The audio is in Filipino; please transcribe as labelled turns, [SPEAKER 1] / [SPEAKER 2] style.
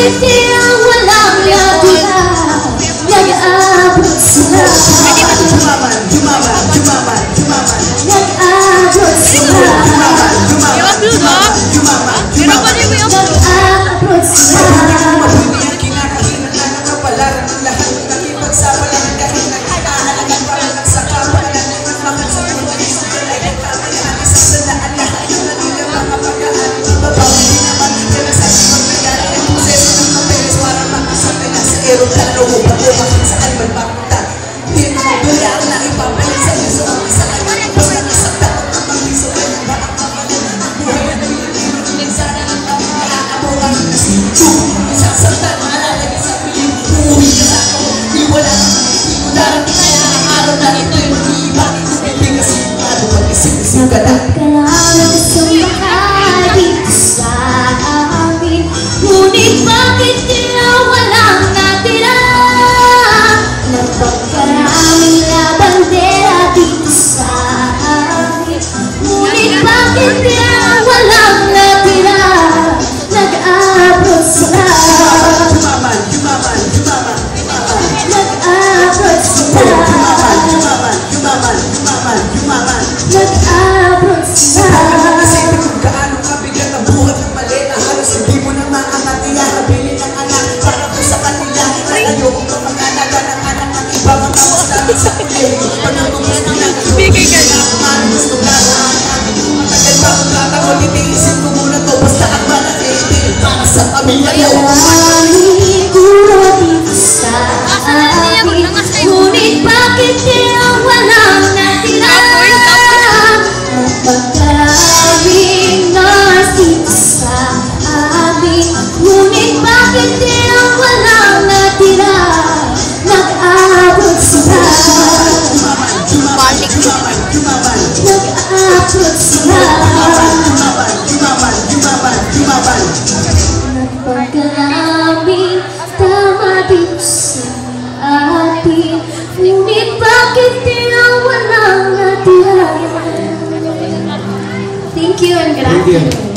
[SPEAKER 1] bakit di ang walang natira? Nag-abot sila. Nag-abot sila. Nag-abot sila. Nagpagkalaman sa mga dito sa amin, ngunit bakit di ang walang natira? Nagpagkaraming labandera dito sa amin, ngunit bakit di ang walang natira? Nag-abot sila. Nag-abot sila. Nag-abot sila.
[SPEAKER 2] Nasipin kung gaano kabigat ang buhat ng maleta. Halos hindi mo na maangatila. Nabili ng anak para po sa kanila. Ayoko ka mag-alaga ng anak ng iba. Mga mustamin sa kulit. Pagkakumusta na bigay ka na. Gusto ka na matagal pa kung kakako. Nitiisin ko muna to. Basta ang manatili para sa pamilya ko.
[SPEAKER 1] Maraming guro dito sa amin, ngunit bakit di ang walang natira? Nagpagkaraming nurse dito sa amin, ngunit bakit di ang walang natira? Nag-abot sila. Nag-abot sila. Nagpagkaraming tama dito sa atin, ngunit bakit di ang walang natira? Thank you and gracias.